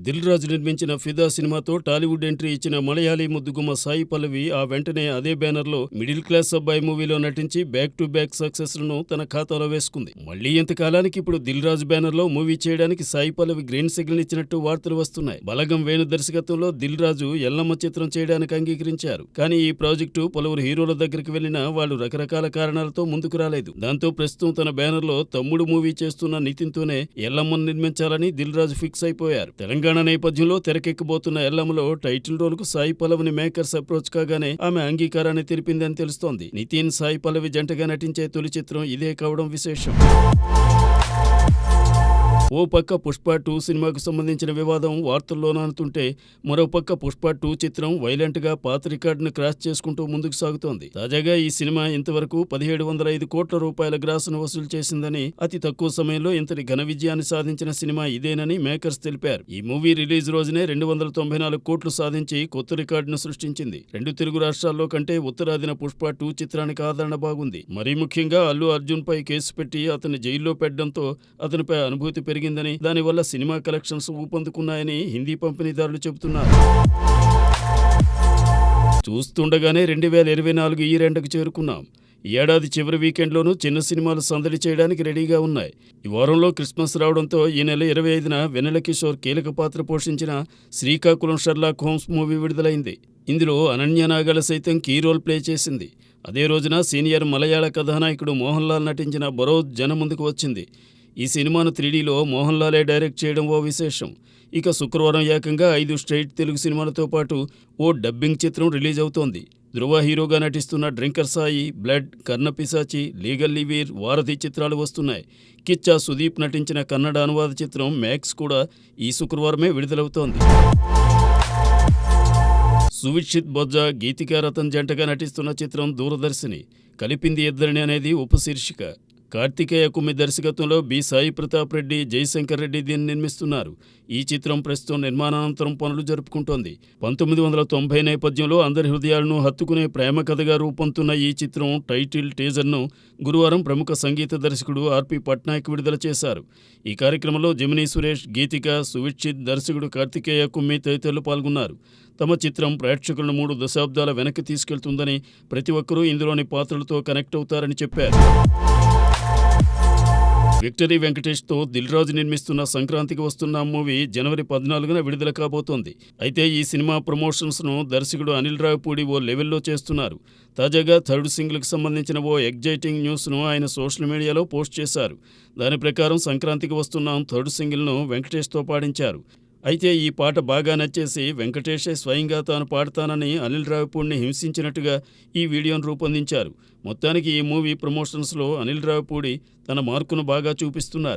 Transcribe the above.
దిల్ రాజు నిర్మించిన ఫిదా సినిమాతో టాలీవుడ్ ఎంట్రీ ఇచ్చిన మలయాళీ ముద్దుగుమ్మ సాయి పల్లవి ఆ వెంటనే అదే బ్యానర్లో మిడిల్ క్లాస్ అబ్బాయి మూవీలో నటించి బ్యాక్ టు బ్యాక్ సక్సెస్ లను తన ఖాతాలో వేసుకుంది. మళ్లీ ఇంతకాలానికి ఇప్పుడు దిల్ రాజు బ్యానర్లో మూవీ చేయడానికి సాయి పల్లవి గ్రీన్ సిగ్నల్ ఇచ్చినట్టు వార్తలు వస్తున్నాయి. బలగం వేణు దర్శకత్వంలో దిల్ రాజు ఎల్లమ్మ చిత్రం చేయడానికి అంగీకరించారు. కానీ ఈ ప్రాజెక్టు పలువురు హీరోల దగ్గరికి వెళ్లినా వాళ్ళు రకరకాల కారణాలతో ముందుకు రాలేదు. దాంతో ప్రస్తుతం తన బ్యానర్లో తమ్ముడు మూవీ చేస్తున్న నితిన్తోనే ఎల్లమ్మను నిర్మించాలని దిల్ రాజు ఫిక్స్ అయిపోయారు. తెలంగాణ నేపథ్యంలో తెరకెక్కబోతున్న ఎల్లమ్మలో టైటిల్ రోల్కు సాయి పల్లవిని మేకర్స్ అప్రోచ్ కాగానే ఆమె అంగీకారాన్ని తెలిపిందని తెలుస్తోంది. నితిన్ సాయి పల్లవి జంటగా నటించే తొలి చిత్రం ఇదే కావడం విశేషం. ఓ పక్క పుష్ప 2 సినిమాకు సంబంధించిన వివాదం వార్తల్లో నానుతుంటే మరోపక్క పుష్ప 2 చిత్రం వైలెంట్గా పాత రికార్డును క్రాస్ చేసుకుంటూ ముందుకు సాగుతోంది. తాజాగా ఈ సినిమా ఇంతవరకు 1705 కోట్ల రూపాయల గ్రాసును వసూలు చేసిందని, అతి తక్కువ సమయంలో ఇంతటి ఘన విజయాన్ని సాధించిన సినిమా ఇదేనని మేకర్స్ తెలిపారు. ఈ మూవీ రిలీజ్ రోజునే 294 కోట్లు సాధించి కొత్త రికార్డును సృష్టించింది. 2 తెలుగు రాష్ట్రాల్లో కంటే ఉత్తరాదిన పుష్ప 2 చిత్రానికి ఆదరణ బాగుంది. మరీ ముఖ్యంగా అల్లు అర్జున్ పై కేసు పెట్టి అతన్ని జైల్లో పెట్టడంతో అతనిపై అనుభూతి పెరిగిందని, దానివల్ల సినిమా కలెక్షన్స్ ఊపందుకున్నాయని హిందీ పంపిణీదారులు చెబుతున్నారు. చూస్తుండగానే 2024 ఈ రెండకు చేరుకున్నాం. ఈ ఏడాది చివరి వీకెండ్లోనూ చిన్న సినిమాలు సందడి చేయడానికి రెడీగా ఉన్నాయి. ఈ వారంలో క్రిస్మస్ రావడంతో ఈ నెల 25న వెన్నెల కిషోర్ కీలక పాత్ర పోషించిన శ్రీకాకుళం షెర్లాక్ హోమ్స్ మూవీ విడుదలైంది. ఇందులో అనన్య నాగల సైతం కీ రోల్ ప్లే చేసింది. అదే రోజున సీనియర్ మలయాళ కథానాయకుడు మోహన్ లాల్ నటించిన బరోత్ జనం ముందుకు వచ్చింది. ఈ సినిమాను 3Dలో మోహన్ లాలే డైరెక్ట్ చేయడం ఓ విశేషం. ఇక శుక్రవారం ఏకంగా 5 స్ట్రైట్ తెలుగు సినిమాలతో పాటు ఓ డబ్బింగ్ చిత్రం రిలీజ్ అవుతోంది. ధృవ హీరోగా నటిస్తున్న డ్రింకర్ సాయి, బ్లడ్, కర్ణపిశాచి, లీగల్లీ వీర్, వారధి చిత్రాలు వస్తున్నాయి. కిచ్చా సుదీప్ నటించిన కన్నడ అనువాద చిత్రం మ్యాక్స్ కూడా ఈ శుక్రవారమే విడుదలవుతోంది. సువిక్షిత్ బొజ్జా, గీతికా రతన్ జంటగా నటిస్తున్న చిత్రం దూరదర్శిని. కలిపింది ఇద్దరిని అనేది ఉపశీర్షిక. కార్తికేయ కుమ్మి దర్శకత్వంలో బి సాయి ప్రతాప్ రెడ్డి, జయశంకర్ రెడ్డి దీన్ని నిర్మిస్తున్నారు. ఈ చిత్రం ప్రస్తుతం నిర్మాణానంతరం పనులు జరుపుకుంటోంది. 1990 నేపథ్యంలో అందరి హృదయాలను హత్తుకునే ప్రేమ కథగా రూపొందుతున్న ఈ చిత్రం టైటిల్ టీజర్ను గురువారం ప్రముఖ సంగీత దర్శకుడు ఆర్పి పట్నాయక్ విడుదల చేశారు. ఈ కార్యక్రమంలో జమినీ సురేష్, గీతిక, సువిక్షిత్, దర్శకుడు కార్తికేయ కుమ్మి తదితరులు పాల్గొన్నారు. తమ చిత్రం ప్రేక్షకులను 3 దశాబ్దాల వెనక్కి తీసుకెళ్తుందని, ప్రతి ఒక్కరూ ఇందులోని పాత్రలతో కనెక్ట్ అవుతారని చెప్పారు. విక్టరీ వెంకటేష్తో దిల్ రాజు నిర్మిస్తున్న సంక్రాంతికి వస్తున్న మూవీ జనవరి 14న విడుదల కాబోతోంది. అయితే ఈ సినిమా ప్రమోషన్స్ను దర్శకుడు అనిల్ రావిపూడి ఓ లెవెల్లో చేస్తున్నారు. తాజాగా థర్డ్ సింగిల్కి సంబంధించిన ఓ ఎగ్జైటింగ్ న్యూస్ను ఆయన సోషల్ మీడియాలో పోస్ట్ చేశారు. దాని ప్రకారం సంక్రాంతికి వస్తున్నాం థర్డ్ సింగిల్ను వెంకటేష్తో పాడించారు. అయితే ఈ పాట బాగా నచ్చేసి వెంకటేషే స్వయంగా తాను పాడతానని అనిల్ రావిపూడిని హింసించినట్టుగా ఈ వీడియోను రూపొందించారు. మొత్తానికి ఈ మూవీ ప్రమోషన్స్లో అనిల్ రావిపూడి తన మార్కును బాగా చూపిస్తున్నారు.